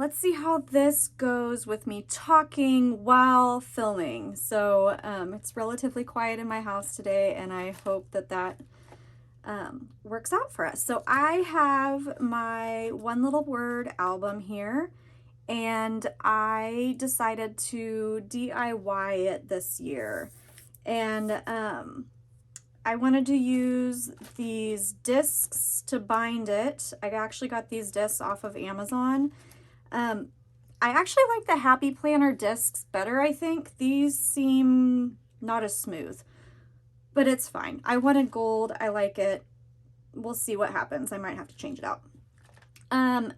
let's see how this goes with me talking while filming. So it's relatively quiet in my house today, and I hope that that works out for us. So I have my One Little Word album here, and I decided to DIY it this year. And I wanted to use these discs to bind it. I actually got these discs off of Amazon. I actually like the Happy Planner discs better, I think. These seem not as smooth, but it's fine. I wanted gold. I like it. We'll see what happens. I might have to change it out.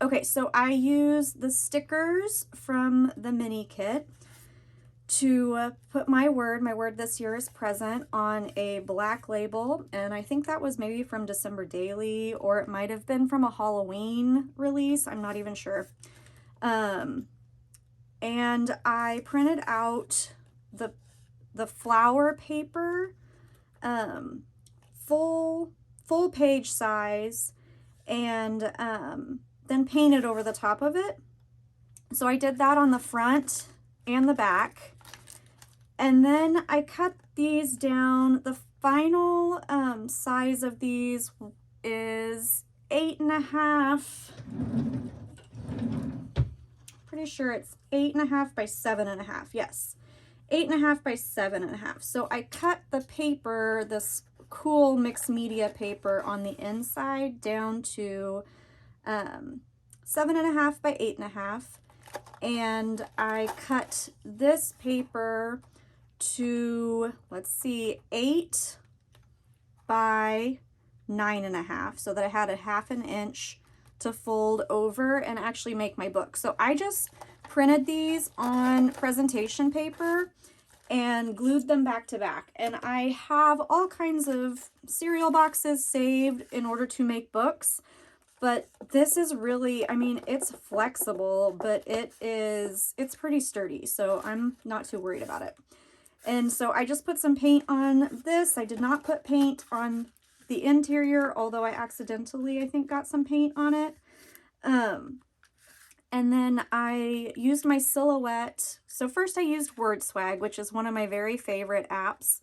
Okay, so I use the stickers from the mini kit to put my word this year is present, on a black label, and I think that was maybe from December Daily, or it might have been from a Halloween release. I'm not even sure. And I printed out the flower paper, full page size, and then painted over the top of it. So I did that on the front and the back. And then I cut these down. The final size of these is 8.5. Pretty sure it's 8.5 by 7.5. Yes, 8.5 by 7.5. So I cut the paper, this cool mixed media paper, on the inside down to 7.5 by 8.5. And I cut this paper to, let's see, 8 by 9.5, so that I had a 1/2 inch to fold over and actually make my book. So I just printed these on presentation paper and glued them back to back. And I have all kinds of cereal boxes saved in order to make books. But this is really, I mean, it's flexible, but it's pretty sturdy. So I'm not too worried about it. And so I just put some paint on this. I did not put paint on the interior, although I accidentally, I think, got some paint on it. And then I used my Silhouette. So first I used WordSwag, which is one of my very favorite apps.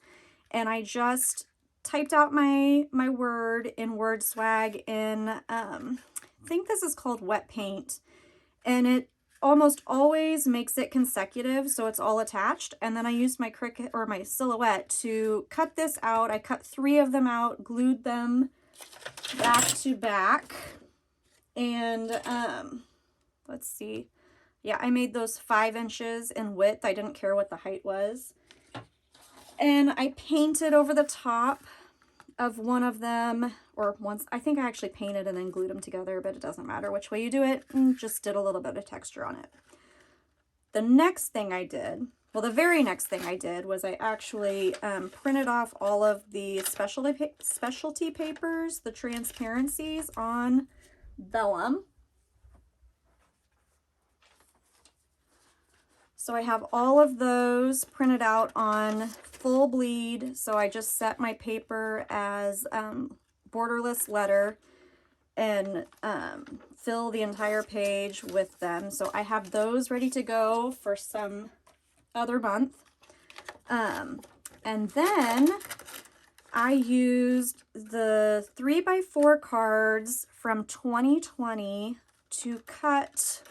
And I just typed out my word in WordSwag in, I think this is called Wet Paint. And it almost always makes it consecutive, so it's all attached. And then I used my Cricut, or my Silhouette, to cut this out. I cut 3 of them out, glued them back to back, and let's see, yeah, I made those 5 inches in width. I didn't care what the height was. And I painted over the top of one of them, or once, I think I actually painted and then glued them together, but it doesn't matter which way you do it. Just did a little bit of texture on it. The next thing I did, well, the very next thing I did was I actually printed off all of the specialty papers, the transparencies, on vellum. So I have all of those printed out on full bleed. So I just set my paper as borderless letter and fill the entire page with them. So I have those ready to go for some other month. And then I used the 3x4 cards from 2020 to cut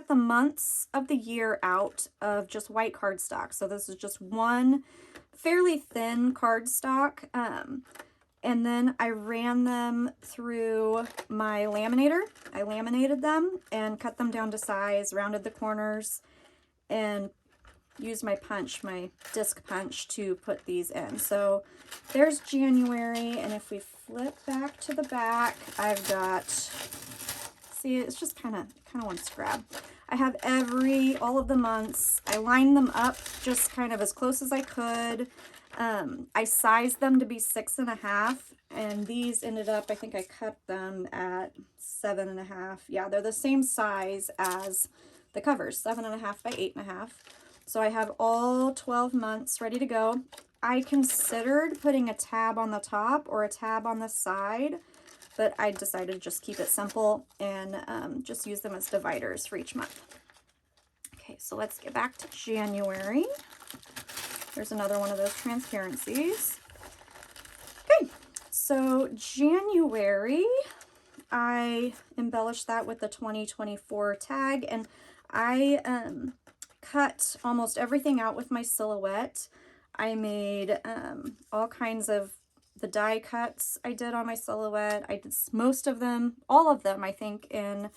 the months of the year out of just white cardstock. So this is just one fairly thin cardstock. And then I ran them through my laminator. I laminated them and cut them down to size, rounded the corners, and used my disc punch to put these in. So there's January, and if we flip back to the back, I've got, see, it's just kind of wants to grab. I have all of the months. I lined them up just kind of as close as I could. I sized them to be 6.5, and these ended up, I think I cut them at 7.5. Yeah, they're the same size as the covers, 7.5 by 8.5. So I have all 12 months ready to go. I considered putting a tab on the top or a tab on the side, but I decided to just keep it simple and just use them as dividers for each month. Okay, so let's get back to January. There's another one of those transparencies. Okay, so January, I embellished that with the 2024 tag, and I cut almost everything out with my silhouette. I made all kinds of the die cuts I did on my silhouette. I did most of them, all of them, I think, in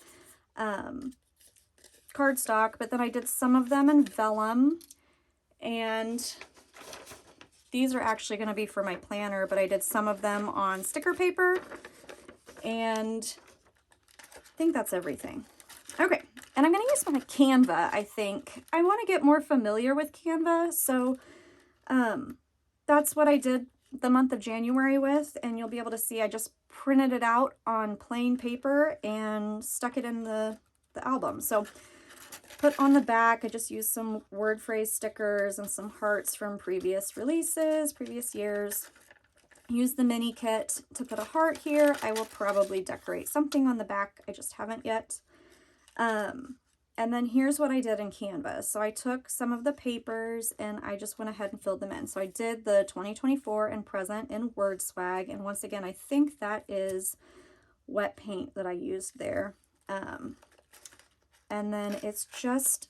cardstock, but then I did some of them in vellum, and these are actually going to be for my planner, but I did some of them on sticker paper, and I think that's everything. Okay, and I'm going to use my Canva, I think. I want to get more familiar with Canva, so that's what I did the month of January with, and you'll be able to see I just printed it out on plain paper and stuck it in the album. So put on the back, I just used some word phrase stickers and some hearts from previous releases, previous years. Use the mini kit to put a heart here. I will probably decorate something on the back. I just haven't yet. And then here's what I did in Canva. So I took some of the papers and I just went ahead and filled them in. So I did the 2024 and present in Word Swag. And once again, I think that is wet paint that I used there. And then it's just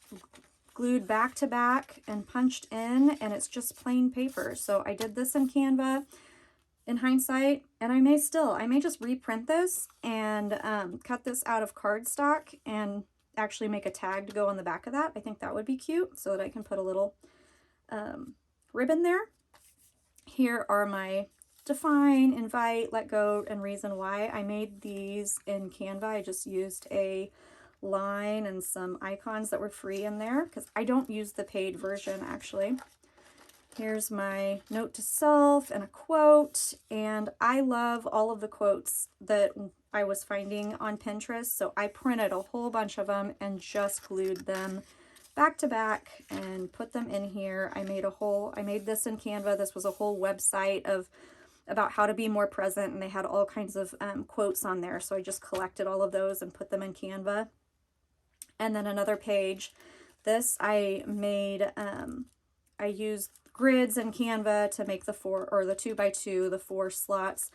glued back to back and punched in, and it's just plain paper. So I did this in Canva in hindsight, and I may just reprint this and cut this out of cardstock and actually make a tag to go on the back of that. I think that would be cute, so that I can put a little ribbon there. Here are my define, invite, let go, and reason why. I made these in Canva. I just used a line and some icons that were free in there because I don't use the paid version actually. Here's my note to self and a quote, and I love all of the quotes that I was finding on Pinterest, so I printed a whole bunch of them and just glued them back to back and put them in here. I made this in Canva. This was a whole website about how to be more present, and they had all kinds of quotes on there, so I just collected all of those and put them in Canva. And then another page, this I made, I used grids in Canva to make the 2x2, the 4 slots.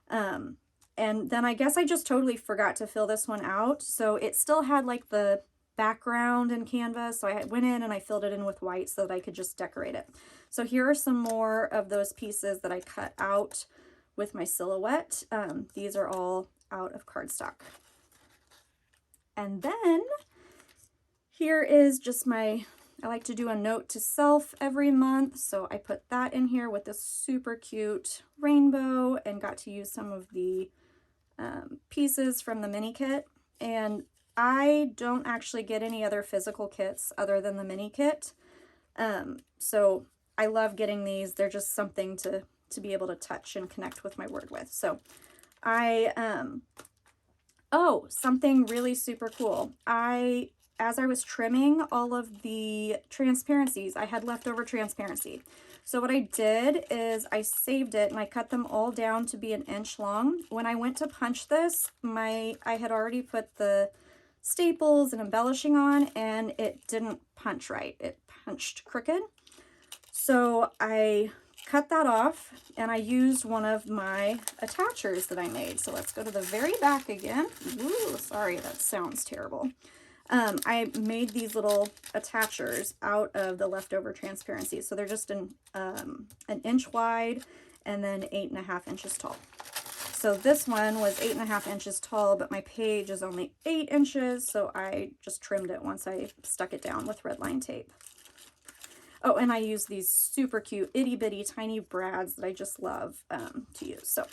And then I guess I just totally forgot to fill this one out. So it still had like the background in Canva. So I went in and I filled it in with white so that I could just decorate it. So here are some more of those pieces that I cut out with my silhouette. These are all out of cardstock. And then here is just I like to do a note to self every month, so I put that in here with this super cute rainbow and got to use some of the pieces from the mini kit. And I don't actually get any other physical kits other than the mini kit, so I love getting these. They're just something to be able to touch and connect with my word with. So oh, something really super cool. As I was trimming all of the transparencies, I had leftover transparency. So what I did is I saved it and I cut them all down to be 1 inch long. When I went to punch this, I had already put the staples and embellishing on, and it didn't punch right. It punched crooked. So I cut that off and I used one of my attachers that I made. So let's go to the very back again. Ooh, sorry, that sounds terrible. I made these little attachers out of the leftover transparency. So they're just an inch wide and then 8.5 inches tall. So this one was 8.5 inches tall, but my page is only 8 inches. So I just trimmed it once I stuck it down with red line tape. Oh, and I use these super cute itty bitty tiny brads that I just love to use. So,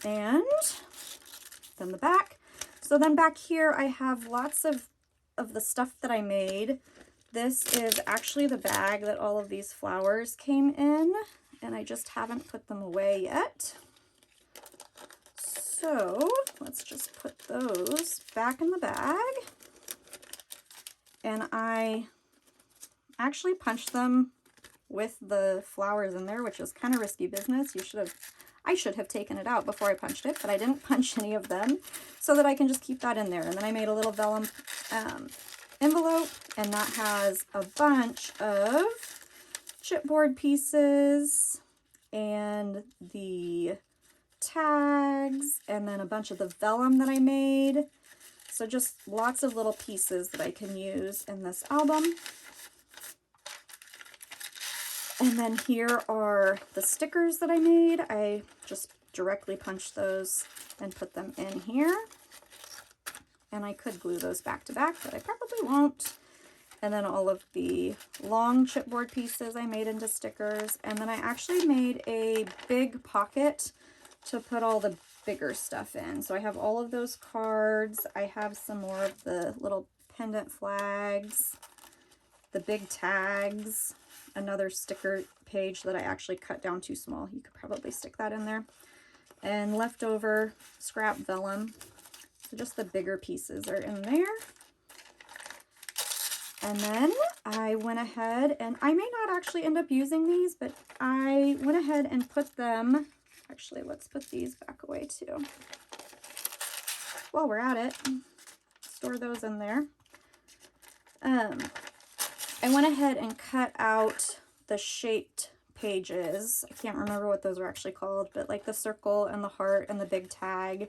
and then the back. So then back here, I have lots of the stuff that I made. This is actually the bag that all of these flowers came in, and I just haven't put them away yet. So let's just put those back in the bag. And I actually punched them with the flowers in there, which is kind of risky business. I should have taken it out before I punched it, but I didn't punch any of them so that I can just keep that in there. And then I made a little vellum envelope, and that has a bunch of chipboard pieces and the tags, and then a bunch of the vellum that I made. So just lots of little pieces that I can use in this album. And then here are the stickers that I made. I just directly punched those and put them in here. And I could glue those back to back, but I probably won't. And then all of the long chipboard pieces I made into stickers. And then I actually made a big pocket to put all the bigger stuff in. So I have all of those cards. I have some more of the little pendant flags, the big tags, another sticker page that I actually cut down too small. You could probably stick that in there. And leftover scrap vellum. So just the bigger pieces are in there. And then I went ahead, and I may not actually end up using these, but I went ahead and put them, actually let's put these back away too. While we're at it, store those in there. I went ahead and cut out the shaped pages. I can't remember what those are actually called, but like the circle and the heart and the big tag.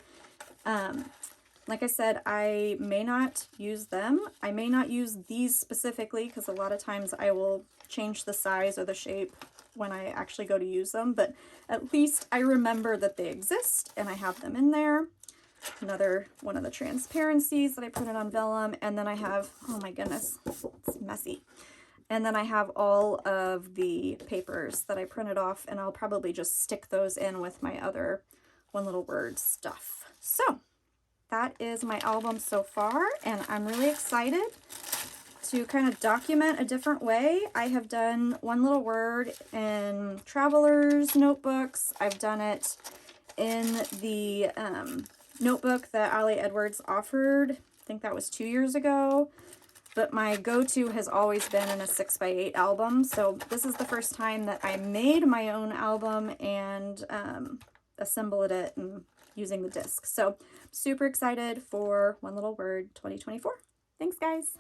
Like I said, I may not use them. I may not use these specifically because a lot of times I will change the size or the shape when I actually go to use them, but at least I remember that they exist and I have them in there. Another one of the transparencies that I printed on vellum, and then I have, oh my goodness, it's messy. And then I have all of the papers that I printed off, and I'll probably just stick those in with my other One Little Word stuff. So that is my album so far, and I'm really excited to kind of document a different way. I have done One Little Word in travelers notebooks. I've done it in the notebook that Ali Edwards offered. I think that was 2 years ago. But my go-to has always been in a 6x8 album. So this is the first time that I made my own album and assembled it and using the disc. So super excited for One Little Word 2024. Thanks, guys.